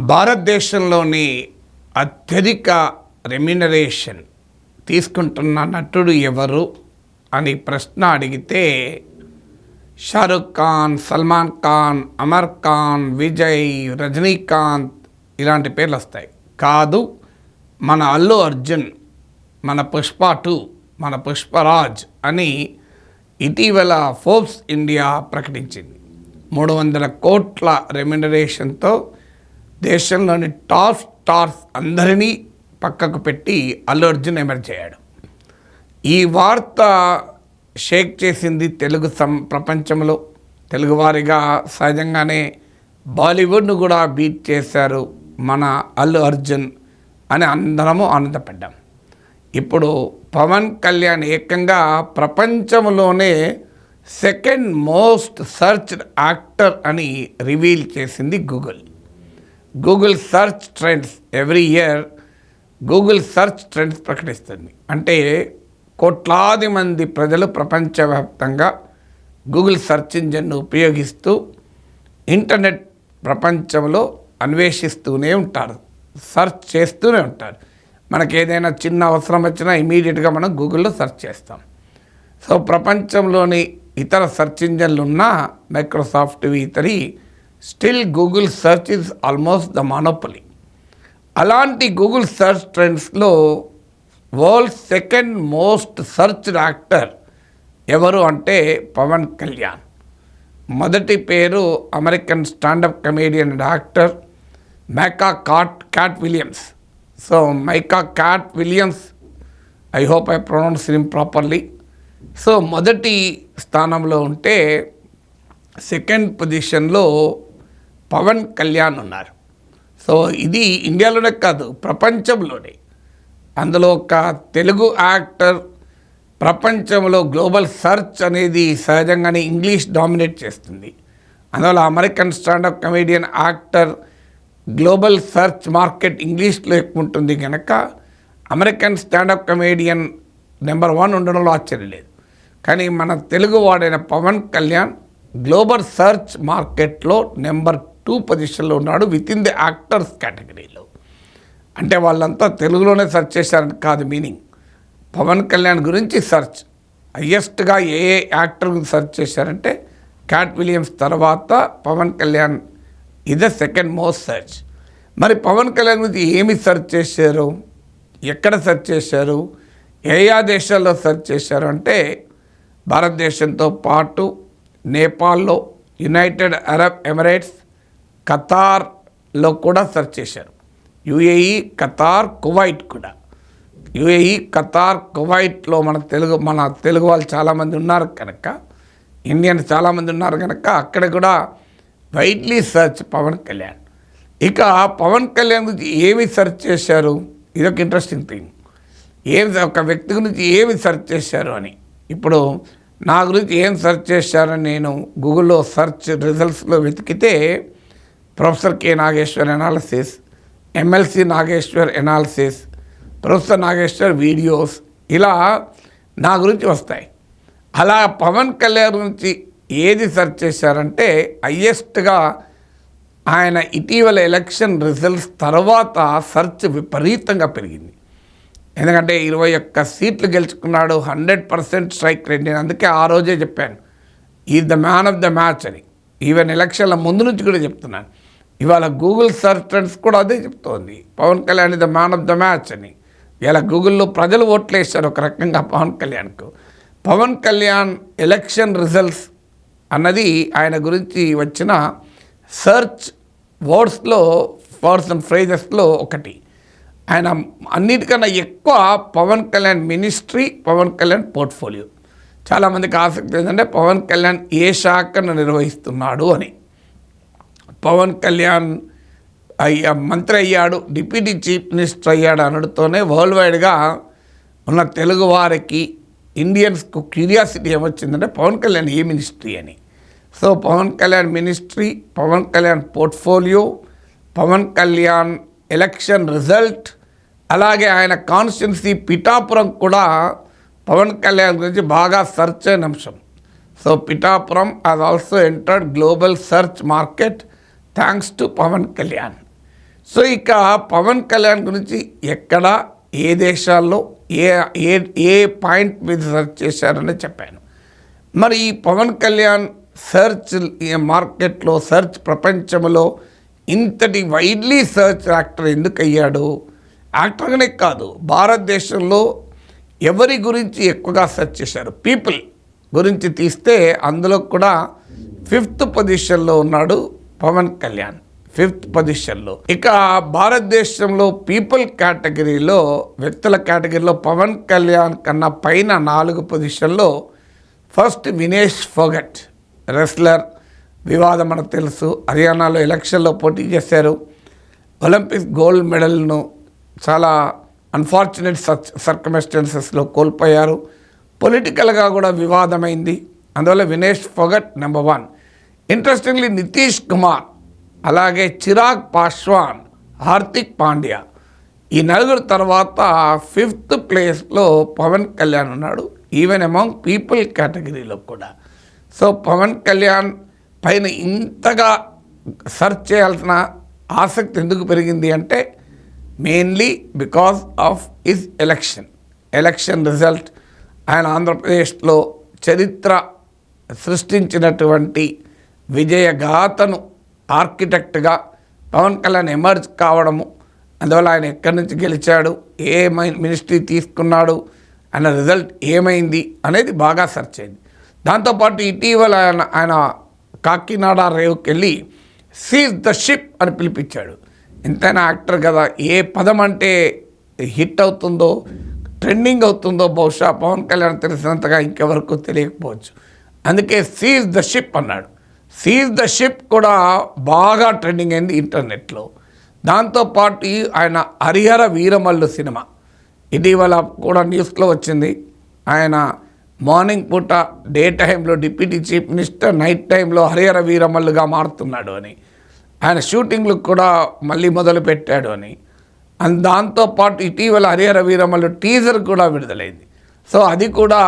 భారతదేశంలోని అత్యధిక రెమ్యునరేషన్ తీసుకుంటున్న నటుడు ఎవరు అని ప్రశ్న అడిగితే షారుఖ్ ఖాన్, సల్మాన్ ఖాన్, అమర్ ఖాన్, విజయ్, రజనీకాంత్ ఇలాంటి పేర్లు వస్తాయి. కాదు, మన అల్లు అర్జున్, మన పుష్ప 2, మన పుష్పరాజ్ అని ఇటీవల ఫోర్బ్స్ ఇండియా ప్రకటించింది. 300 కోట్ల రెమ్యునరేషన్తో దేశంలోని టాప్ స్టార్స్ అందరినీ పక్కకు పెట్టి అల్లు అర్జున్ ఎమర్జ్ అయ్యాడు. ఈ వార్త షేక్ చేసింది ప్రపంచంలో. తెలుగువారిగా సహజంగానే బాలీవుడ్ను కూడా బీట్ చేశారు మన అల్లు అర్జున్ అని అందరము ఆనందపడ్డాం. ఇప్పుడు పవన్ కళ్యాణ్ ఏకంగా ప్రపంచంలోనే సెకండ్ మోస్ట్ సర్చ్డ్ యాక్టర్ అని రివీల్ చేసింది Google search trends. Every year Google search trends ప్రకటిస్తుంది. అంటే కోట్లాది మంది ప్రజలు ప్రపంచవ్యాప్తంగా గూగుల్ సర్చ్ ఇంజన్ను ఉపయోగిస్తూ ఇంటర్నెట్ ప్రపంచంలో అన్వేషిస్తూనే ఉంటారు, సర్చ్ చేస్తూనే ఉంటారు. మనకు ఏదైనా చిన్న అవసరం వచ్చినా ఇమీడియట్గా మనం గూగుల్లో సెర్చ్ చేస్తాం. సో ప్రపంచంలోని ఇతర సెర్చ్ ఇంజన్లు ఉన్న మైక్రోసాఫ్ట్ ఇతరి still Google search is almost the monopoly. అలాంటి గూగుల్ సెర్చ్ ట్రెండ్స్లో world second most searched actor ఎవరు అంటే పవన్ కళ్యాణ్. మొదటి పేరు American standup comedian and actor Micah Katt Williams. So Micah Katt Williams, I hope I pronounce him properly. సో మొదటి స్థానంలో ఉంటే సెకండ్ పొజిషన్లో పవన్ కళ్యాణ్ ఉన్నారు. సో ఇది ఇండియాలోనే కాదు, ప్రపంచంలోనే. అందులో ఒక తెలుగు యాక్టర్ ప్రపంచంలో గ్లోబల్ సర్చ్ అనేది సహజంగానే ఇంగ్లీష్ డామినేట్ చేస్తుంది. అందువల్ల American standup comedian actor global search market ఇంగ్లీష్లో ఎక్కువ ఉంటుంది కనుక అమెరికన్ స్టాండప్ కమేడియన్ నెంబర్ 1 ఉండడంలో ఆశ్చర్యం లేదు. కానీ మన తెలుగు వాడైన పవన్ కళ్యాణ్ గ్లోబల్ సర్చ్ మార్కెట్లో నెంబర్ 2 పొజిషన్లో ఉన్నాడు విత్ ఇన్ ది యాక్టర్స్ కేటగిరీలో. అంటే వాళ్ళంతా తెలుగులోనే సెర్చ్ చేశారని కాదు మీనింగ్. పవన్ కళ్యాణ్ గురించి సెర్చ్ హయ్యెస్ట్గా ఏ యాక్టర్ గురించి సెర్చ్ చేశారంటే క్యాట్ విలియమ్స్ తర్వాత పవన్ కళ్యాణ్ ఇదే సెకండ్ మోస్ట్ సెర్చ్. మరి పవన్ కళ్యాణ్ గురించి ఏమి సెర్చ్ చేశారు, ఎక్కడ సెర్చ్ చేశారు, ఏ దేశాల్లో సెర్చ్ చేశారు అంటే భారతదేశంతో పాటు నేపాల్లో, యునైటెడ్ అరబ్ ఎమిరేట్స్, ఖతార్లో కూడా సెర్చ్ చేశారు. యుఏఈ, ఖతార్, కువైట్ కూడా. యుఏఈ, ఖతార్, కువైట్లో మన తెలుగు వాళ్ళు చాలామంది ఉన్నారు కనుక, ఇండియన్స్ చాలామంది ఉన్నారు కనుక అక్కడ కూడా వైడ్లీ సెర్చ్ పవన్ కళ్యాణ్. ఇక పవన్ కళ్యాణ్ గురించి ఏమి సెర్చ్ చేశారు, ఇదొక ఇంట్రెస్టింగ్ థింగ్. ఒక వ్యక్తి గురించి ఏమి సెర్చ్ చేశారు అని. ఇప్పుడు నా గురించి ఏం సెర్చ్ చేశారని నేను గూగుల్లో సెర్చ్ రిజల్ట్స్లో వెతికితే professor K Nageshwar analysis, MLC Nageshwar analysis, professor Nageshwar videos ఇలా నా గురించి వస్తాయి. అలా పవన్ కళ్యాణ్ గురించి ఏది సెర్చ్ చేశారంటే హయ్యెస్ట్గా ఆయన ఇటీవల ఎలక్షన్ రిజల్ట్స్ తర్వాత సెర్చ్ విపరీతంగా పెరిగింది. ఎందుకంటే 21 సీట్లు గెలుచుకున్నాడు, 100% స్ట్రైక్ రేట్. నేను అందుకే ఆ రోజే చెప్పాను is the man of the match అని. ఈవెన్ ఎలక్షన్ల ముందు నుంచి కూడా చెప్తున్నాను. ఇవాళ గూగుల్ సర్చ్ ట్రెండ్స్ కూడా అదే చెప్తోంది, Pawan Kalyan is the man of the match అని. ఇలా గూగుల్లో ప్రజలు ఓట్లు వేశారు ఒక రకంగా పవన్ కళ్యాణ్కు. పవన్ కళ్యాణ్ ఎలక్షన్ రిజల్ట్స్ అన్నది ఆయన గురించి వచ్చిన సర్చ్ వర్డ్స్ అండ్ ఫ్రేజెస్లో ఒకటి. ఆయన అన్నిటికన్నా ఎక్కువ పవన్ కళ్యాణ్ మినిస్ట్రీ, పవన్ కళ్యాణ్ పోర్ట్ఫోలియో. చాలామందికి ఆసక్తి ఏంటంటే పవన్ కళ్యాణ్ ఏ శాఖను నిర్వహిస్తున్నాడు అని. పవన్ కళ్యాణ్ మంత్రి అయ్యాడు, డిప్యూటీ చీఫ్ మినిస్టర్ అయ్యాడు అనడంతోనే వరల్డ్ వైడ్గా ఉన్న తెలుగు వారికి, ఇండియన్స్కు క్యూరియాసిటీ ఏమొచ్చిందంటే పవన్ కళ్యాణ్ ఏ మినిస్ట్రీ అని. So Pawan Kalyan ministry, Pawan Kalyan portfolio, Pawan Kalyan election result, అలాగే ఆయన కాన్స్టిట్యున్సీ పిఠాపురం కూడా పవన్ కళ్యాణ్ గురించి బాగా సెర్చ్ అయిన అంశం. So Pithapuram has also entered global search market thanks to Pawan Kalyan. So ఇక పవన్ కళ్యాణ్ గురించి ఎక్కడ ఏ దేశాల్లో ఏ ఏ ఏ పాయింట్ మీద సెర్చ్ చేశారని చెప్పాను. మరి ఈ పవన్ కళ్యాణ్ సెర్చ్ మార్కెట్లో, సెర్చ్ ప్రపంచంలో ఇంతటి వైడ్లీ సెర్చ్ యాక్టర్ ఎందుకు అయ్యాడు? యాక్టర్గానే కాదు, భారతదేశంలో ఎవరి గురించి ఎక్కువగా సెర్చ్ చేశారు? పీపుల్ గురించి తీస్తే అందులో కూడా 5th పొజిషన్లో ఉన్నాడు పవన్ కళ్యాణ్. 5th పొజిషన్లో. ఇక భారతదేశంలో పీపుల్ కేటగిరీలో, వ్యక్తుల కేటగిరీలో పవన్ కళ్యాణ్ కన్నా పైన 4 పొజిషన్లో ఫస్ట్ వినేష్ ఫోగట్, రెస్లర్. వివాదం మనకు తెలుసు. హర్యానాలో ఎలక్షన్లో పోటీ చేశారు. ఒలింపిక్స్ గోల్డ్ మెడల్ను చాలా అన్ఫార్చునేట్ సర్కమ్స్టాన్సెస్లో కోల్పోయారు. పొలిటికల్గా కూడా వివాదమైంది. అందువల్ల వినేష్ ఫోగట్ నెంబర్ 1. ఇంట్రెస్టింగ్లీ నితీష్ కుమార్, అలాగే చిరాగ్ పాస్వాన్, హార్దిక్ పాండ్యా, ఈ 4 తర్వాత 5th ప్లేస్లో పవన్ కళ్యాణ్ ఉన్నాడు, ఈవెన్ అమాంగ్ పీపుల్ కేటగిరీలో కూడా. సో పవన్ కళ్యాణ్ పైన ఇంతగా సెర్చ్ చేయాల్సిన ఆసక్తి ఎందుకు పెరిగింది అంటే mainly because of his election result. ఆయన ఆంధ్రప్రదేశ్లో చరిత్ర సృష్టించినటువంటి విజయగాథను ఆర్కిటెక్ట్గా పవన్ కళ్యాణ్ ఎమర్జ్ కావడము, అందువల్ల ఆయన ఎక్కడి నుంచి గెలిచాడు, ఏ మినిస్ట్రీ తీసుకున్నాడు, ఆయన రిజల్ట్ ఏమైంది అనేది బాగా సెర్చ్ అయింది. దాంతోపాటు ఇటీవల ఆయన కాకినాడ రేవుకి వెళ్ళి సీజ్ ద షిప్ అని పిలిపించాడు. ఎంతైనా యాక్టర్ కదా, ఏ పదం అంటే హిట్ అవుతుందో, ట్రెండింగ్ అవుతుందో బహుశా పవన్ కళ్యాణ్ తెలిసినంతగా ఇంకెవరకు తెలియకపోవచ్చు. అందుకే సీజ్ ద షిప్ అన్నాడు. సీజ్ ద షిప్ కూడా బాగా ట్రెండింగ్ అయింది ఇంటర్నెట్లో. దాంతోపాటు ఆయన హరిహర వీరమల్లు సినిమా ఇటీవల కూడా న్యూస్లో వచ్చింది. ఆయన మార్నింగ్ పూట డే టైంలో డిప్యూటీ చీఫ్ మినిస్టర్, నైట్ టైంలో హరిహర వీరమల్లుగా మారుతున్నాడు అని, ఆయన షూటింగ్లు కూడా మళ్ళీ మొదలు పెట్టాడు అని. దాంతోపాటు ఇటీవల హరిహర వీరమల్లు టీజర్ కూడా విడుదలైంది. సో అది కూడా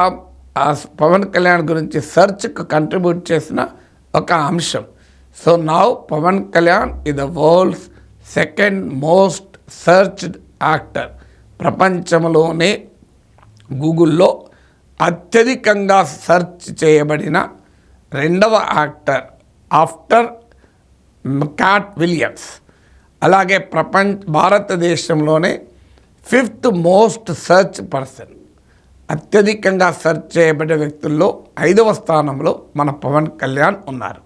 పవన్ కళ్యాణ్ గురించి సెర్చ్కు కంట్రిబ్యూట్ చేసిన ఒక అంశం. So now Pawan Kalyan is the world's 2nd most searched actor. ప్రపంచంలోనే గూగుల్లో అత్యధికంగా సెర్చ్ చేయబడిన 2వ యాక్టర్ ఆఫ్టర్ క్యాట్ విలియమ్స్. అలాగే భారతదేశంలోనే 5th మోస్ట్ సెర్చ్ పర్సన్. అత్యధికంగా సెర్చ్ చేయబడే వ్యక్తుల్లో 5వ స్థానంలో మన పవన్ కళ్యాణ్ ఉన్నారు.